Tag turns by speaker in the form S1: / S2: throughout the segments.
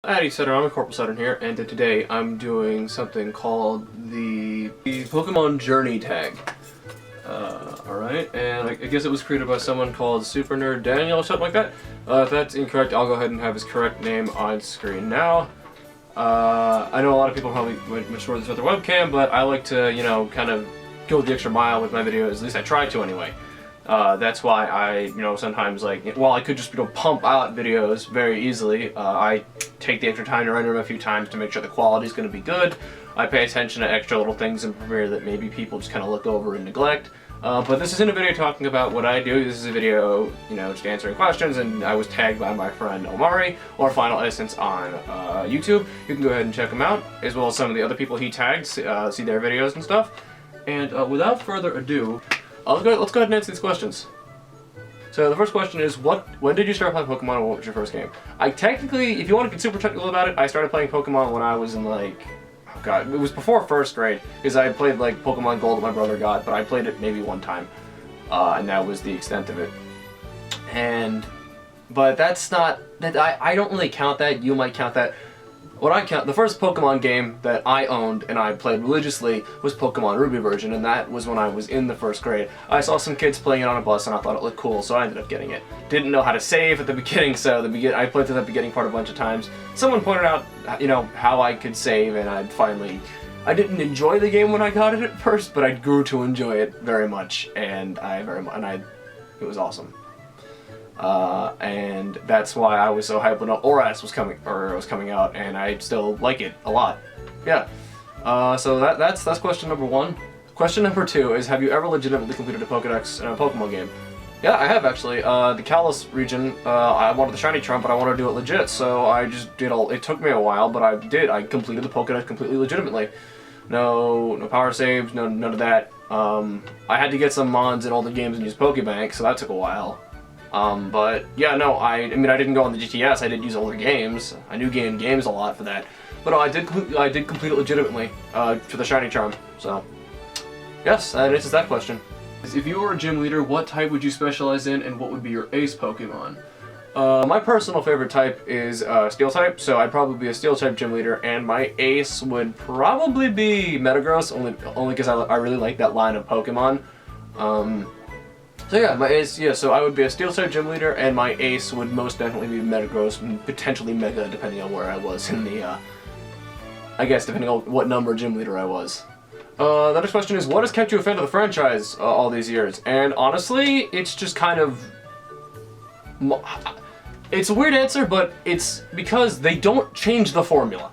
S1: Howdy, Sutter. I'm CorporalSaturn here, and today I'm doing something called the Pokemon Journey Tag. Alright, and I guess it was created by someone called Super Nerd Daniel or something like that. If that's incorrect, I'll go ahead and have his correct name on screen now. I know a lot of people probably would mature this with their webcam, but I like to, you know, kind of go the extra mile with my videos, at least I try to anyway. That's why I, sometimes, like, while I could just, pump out videos very easily, I take the extra time to render them a few times to make sure the quality is going to be good. I pay attention to extra little things in Premiere that maybe people just kind of look over and neglect. But this isn't a video talking about what I do. This is a video, just answering questions, and I was tagged by my friend Omari, or finalessence on YouTube. You can go ahead and check him out, as well as some of the other people he tagged, see their videos and stuff. And without further ado, let's go ahead and answer these questions. So the first question is, when did you start playing Pokemon, and what was your first game? I technically, if you want to get super technical about it, I started playing Pokemon when I was in, like, oh god, it was before first grade, because I played, like, Pokemon Gold that my brother got, but I played it maybe one time, and that was the extent of it. But that's not, I don't really count that. You might count that. What I count, the first Pokemon game that I owned and I played religiously was Pokemon Ruby version, and that was when I was in the first grade. I saw some kids playing it on a bus and I thought it looked cool, so I ended up getting it. Didn't know how to save at the beginning, so I played through that beginning part a bunch of times. Someone pointed out, how I could save, and I didn't enjoy the game when I got it at first, but I grew to enjoy it very much, and it was awesome. And that's why I was so hyped when ORAS was coming out, and I still like it a lot. Yeah. So that's question number one. Question number two is, have you ever legitimately completed a PokeDex in a Pokemon game? Yeah, I have actually. The Kalos region, I wanted the shiny Trump, but I wanted to do it legit, so I just did it took me a while, but I completed the Pokedex completely legitimately. No power saves, none of that. I had to get some mods in all the games and use Pokebank, so that took a while. But yeah, no, I didn't go on the GTS. I did use older games. I knew games a lot for that. But no, I did complete it legitimately for the shiny charm. So yes, that answers that question. If you were a gym leader, what type would you specialize in, and what would be your ace Pokemon? My personal favorite type is Steel type, so I'd probably be a Steel type gym leader, and my ace would probably be Metagross, only because I really like that line of Pokemon. So yeah, my ace, so I would be a Steel type gym leader, and my ace would most definitely be Metagross, and potentially Mega, depending on where I was in the, I guess depending on what number gym leader I was. The next question is, what has kept you a fan of the franchise all these years? And honestly, it's just kind of, it's a weird answer, but it's because they don't change the formula.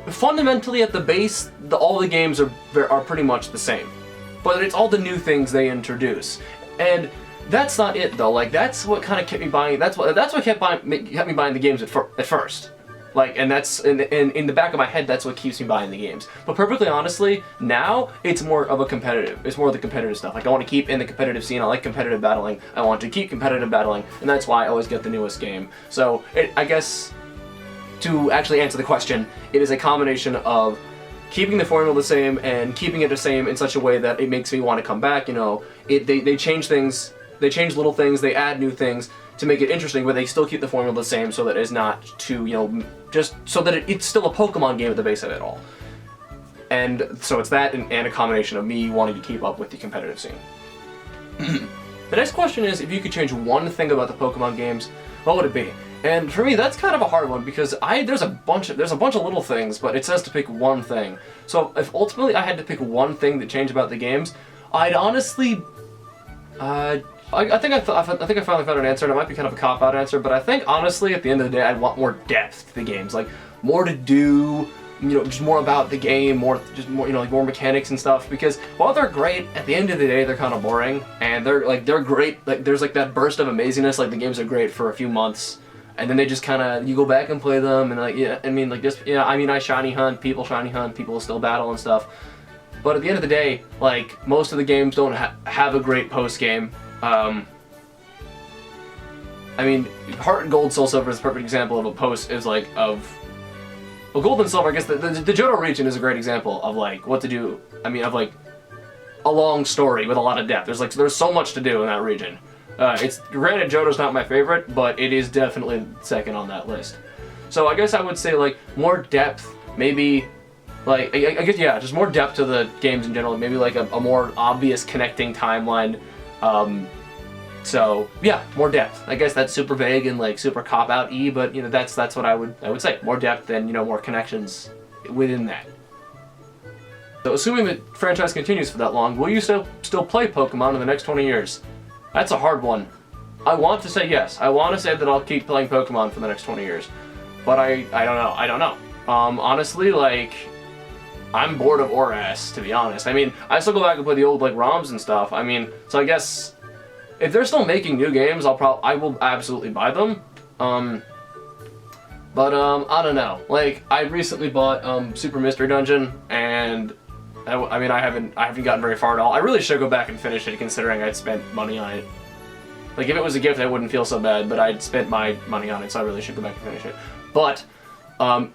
S1: Fundamentally, at the base, all the games are pretty much the same, but it's all the new things they introduce. And that's not it though. Like, that's what kind of kept me buying. That's what kept me buying the games at first. Like, and that's in the back of my head, that's what keeps me buying the games. But perfectly honestly, now it's more of the competitive stuff. Like, I want to keep in the competitive scene. I like competitive battling. I want to keep competitive battling, and that's why I always get the newest game. So I guess to actually answer the question, it is a combination of keeping the formula the same and keeping it the same in such a way that it makes me want to come back. They change things, they change little things, they add new things to make it interesting, but they still keep the formula the same so that it's not too, just so that it's still a Pokemon game at the base of it all. And so it's that and a combination of me wanting to keep up with the competitive scene. The next question is, if you could change one thing about the Pokemon games, what would it be? And for me, that's kind of a hard one, because there's a bunch of little things, but it says to pick one thing. So if ultimately I had to pick one thing to change about the games, I'd honestly, I think I finally found an answer, and it might be kind of a cop-out answer, but I think honestly, at the end of the day, I'd want more depth to the games, like more to do, just more about the game, more mechanics and stuff. Because while they're great, at the end of the day, they're kind of boring, and they're great. Like, there's like that burst of amazingness, like the games are great for a few months. And then they just kind of, you go back and play them, and I shiny hunt, people still battle and stuff. But at the end of the day, like, most of the games don't have a great post-game. Heart and Gold, Soul Silver is a perfect example of a post, well, Gold and Silver, I guess, the Johto region is a great example of, like, what to do, of, like, a long story with a lot of depth. There's so much to do in that region. Granted, Johto's not my favorite, but it is definitely second on that list. So I guess I would say like more depth, maybe like I guess yeah, just more depth to the games in general. Maybe like a more obvious connecting timeline. So yeah, more depth. I guess that's super vague and like super cop out-y, but you know that's what I would say. More depth and you know more connections within that. So assuming the franchise continues for that long, will you still play Pokemon in the next 20 years? That's a hard one. I want to say yes. I want to say that I'll keep playing Pokemon for the next 20 years. But I don't know. I don't know. Honestly, like, I'm bored of ORAS, to be honest. I mean, I still go back and play the old, like, ROMs and stuff. I mean, so I guess if they're still making new games, I will absolutely buy them. But I don't know. Like, I recently bought Super Mystery Dungeon, and I mean, I haven't gotten very far at all. I really should go back and finish it, considering I'd spent money on it. Like, if it was a gift, I wouldn't feel so bad, but I'd spent my money on it, so I really should go back and finish it. But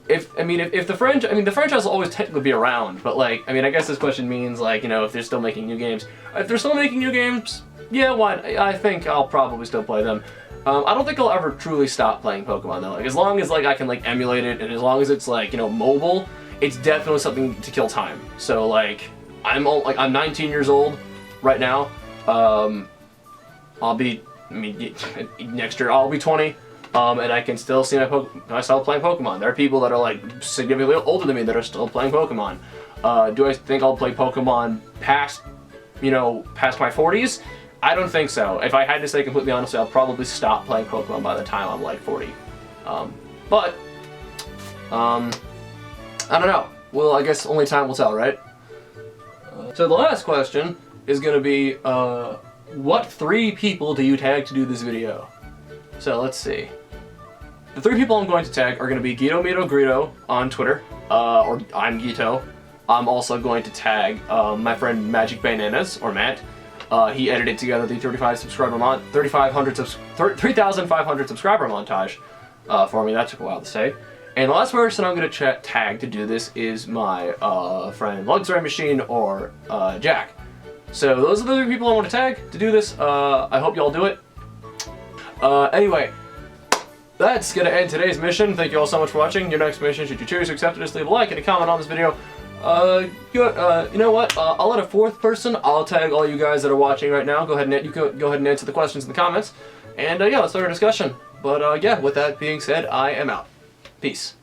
S1: if the franchise will always technically be around, but like, I mean, I guess this question means like, you know, if they're still making new games. If they're still making new games, yeah, why? I think I'll probably still play them. I don't think I'll ever truly stop playing Pokemon though. Like, as long as like I can like emulate it, and as long as it's like, you know, mobile. It's definitely something to kill time. So like, I'm 19 years old right now. Next year I'll be 20, and I can still see myself playing Pokemon. There are people that are like significantly older than me that are still playing Pokemon. Do I think I'll play Pokemon past my 40s? I don't think so. If I had to say completely honestly, I'll probably stop playing Pokemon by the time I'm like 40. I don't know. Well, I guess only time will tell, right? So the last question is going to be, what 3 people do you tag to do this video? So let's see. The 3 people I'm going to tag are going to be Gito Mito Grito on Twitter, or I'm Gito. I'm also going to tag my friend Magic Bananas, or Matt. He edited together the 3,500 subscriber montage for me. That took a while to say. And the last person I'm going to tag to do this is my friend Luxray Machine, or Jack. So those are the 3 people I want to tag to do this. I hope y'all do it. Anyway, that's going to end today's mission. Thank you all so much for watching. Your next mission, should you choose to accept it, just leave a like and a comment on this video. You know what? I'll let a 4th person. I'll tag all you guys that are watching right now. Go ahead and answer the questions in the comments. And yeah, let's start our discussion. But yeah, with that being said, I am out. Peace.